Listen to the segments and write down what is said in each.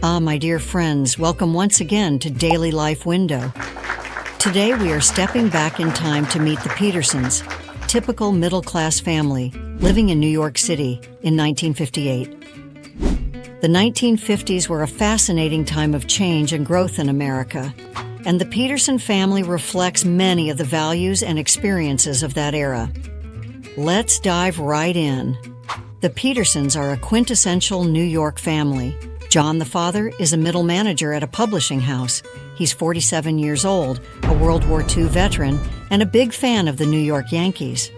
My dear friends, welcome once again to Daily Life Window. Today we are stepping back in time to meet the Petersons, typical middle-class family living in New York City in 1958. The 1950s were a fascinating time of change and growth in America, and the Peterson family reflects many of the values and experiences of that era. Let's dive right in. The Petersons are a quintessential New York family. John, the father, is a middle manager at a publishing house. He's 47 years old, a World War II veteran, and a big fan of the New York Yankees.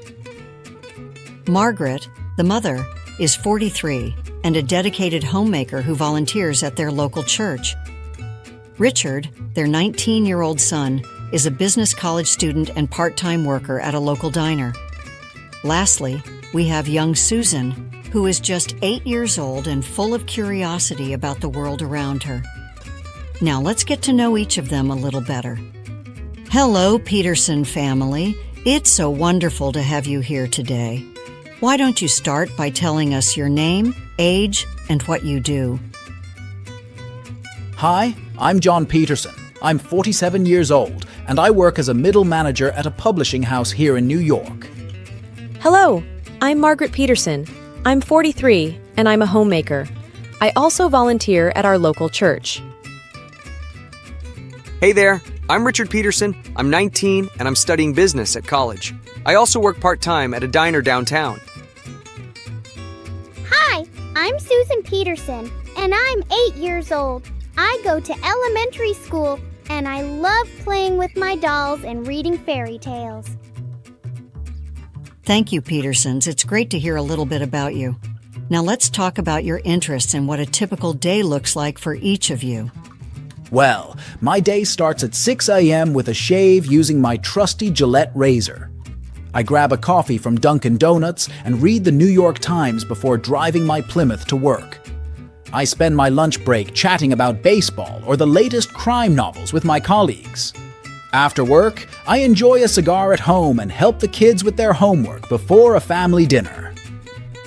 Margaret, the mother, is 43 and a dedicated homemaker who volunteers at their local church. Richard, their 19-year-old son, is a business college student and part-time worker at a local diner. Lastly, we have young Susan, who is just 8 years old and full of curiosity about the world around her. Now let's get to know each of them a little better. Hello, Peterson family. It's so wonderful to have you here today. Why don't you start by telling us your name, age, and what you do? Hi, I'm John Peterson. I'm 47 years old, and I work as a middle manager at a publishing house here in New York. Hello, I'm Margaret Peterson. I'm 43, and I'm a homemaker. I also volunteer at our local church. Hey there, I'm Richard Peterson. I'm 19, and I'm studying business at college. I also work part-time at a diner downtown. Hi, I'm Susan Peterson, and I'm 8 years old. I go to elementary school, and I love playing with my dolls and reading fairy tales. Thank you, Petersons. It's great to hear a little bit about you. Now let's talk about your interests and what a typical day looks like for each of you. Well, my day starts at 6 a.m. with a shave using my trusty Gillette razor. I grab a coffee from Dunkin' Donuts and read the New York Times before driving my Plymouth to work. I spend my lunch break chatting about baseball or the latest crime novels with my colleagues. After work, I enjoy a cigar at home and help the kids with their homework before a family dinner.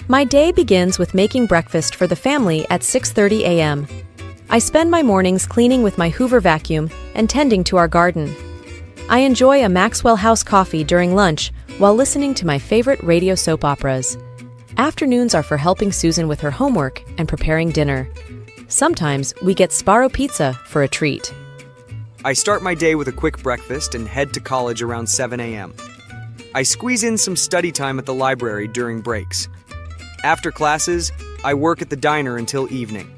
My day begins with making breakfast for the family at 6:30 a.m. I spend my mornings cleaning with my Hoover vacuum and tending to our garden. I enjoy a Maxwell House coffee during lunch while listening to my favorite radio soap operas. Afternoons are for helping Susan with her homework and preparing dinner. Sometimes we get Sbarro pizza for a treat. I start my day with a quick breakfast and head to college around 7 a.m. I squeeze in some study time at the library during breaks. After classes, I work at the diner until evening.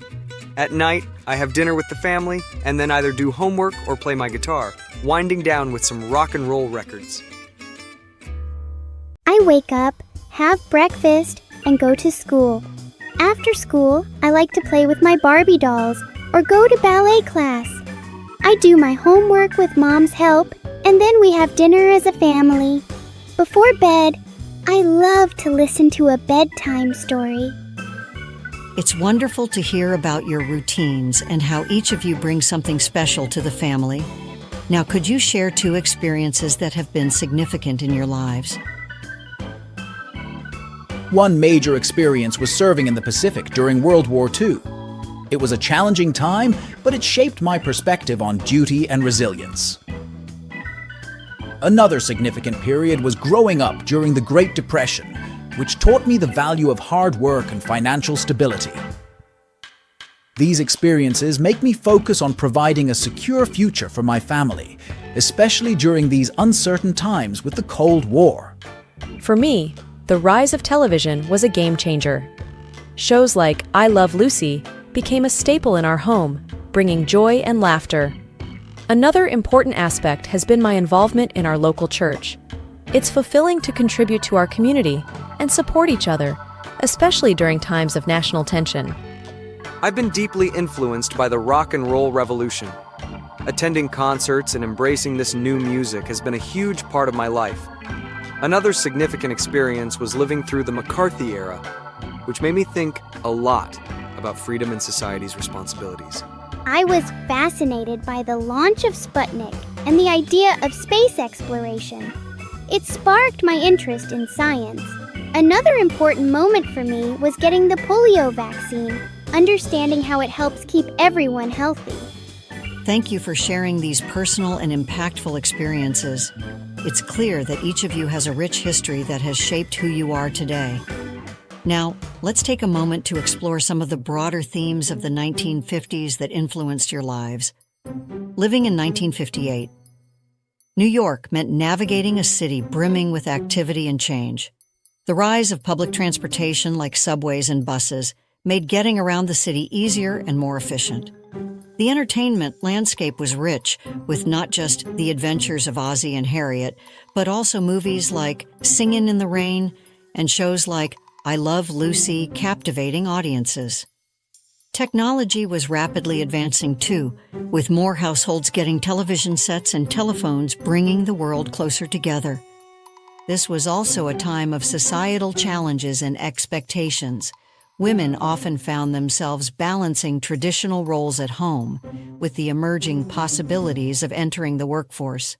At night, I have dinner with the family and then either do homework or play my guitar, winding down with some rock and roll records. I wake up, have breakfast, and go to school. After school, I like to play with my Barbie dolls or go to ballet class. I do my homework with Mom's help, and then we have dinner as a family. Before bed, I love to listen to a bedtime story. It's wonderful to hear about your routines and how each of you brings something special to the family. Now, could you share 2 experiences that have been significant in your lives? One major experience was serving in the Pacific during World War II. It was a challenging time, but it shaped my perspective on duty and resilience. Another significant period was growing up during the Great Depression, which taught me the value of hard work and financial stability. These experiences make me focus on providing a secure future for my family, especially during these uncertain times with the Cold War. For me, the rise of television was a game changer. Shows like I Love Lucy became a staple in our home, bringing joy and laughter. Another important aspect has been my involvement in our local church. It's fulfilling to contribute to our community and support each other, especially during times of national tension. I've been deeply influenced by the rock and roll revolution. Attending concerts and embracing this new music has been a huge part of my life. Another significant experience was living through the McCarthy era, which made me think a lot about freedom and society's responsibilities. I was fascinated by the launch of Sputnik and the idea of space exploration. It sparked my interest in science. Another important moment for me was getting the polio vaccine. understanding how it helps keep everyone healthy. Thank you for sharing these personal and impactful experiences. It's clear that each of you has a rich history that has shaped who you are today. Now, let's take a moment to explore some of the broader themes of the 1950s that influenced your lives. Living in 1958. New York meant navigating a city brimming with activity and change. The rise of public transportation like subways and buses made getting around the city easier and more efficient. The entertainment landscape was rich, with not just The Adventures of Ozzie and Harriet, but also movies like Singin' in the Rain and shows like I Love Lucy captivating audiences. Technology was rapidly advancing too, with more households getting television sets and telephones bringing the world closer together. This was also a time of societal challenges and expectations. Women often found themselves balancing traditional roles at home with the emerging possibilities of entering the workforce.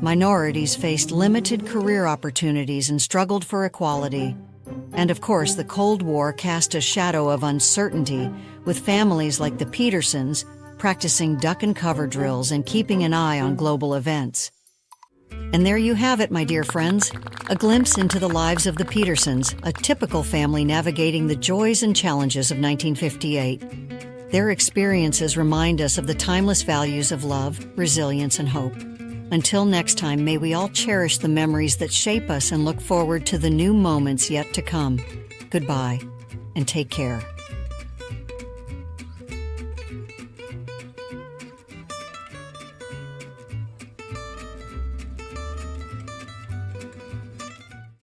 Minorities faced limited career opportunities and struggled for equality. And of course, the Cold War cast a shadow of uncertainty, with families like the Petersons practicing duck and cover drills and keeping an eye on global events. And there you have it, my dear friends, a glimpse into the lives of the Petersons, a typical family navigating the joys and challenges of 1958. Their experiences remind us of the timeless values of love, resilience, and hope. Until next time, may we all cherish the memories that shape us and look forward to the new moments yet to come. Goodbye, and take care.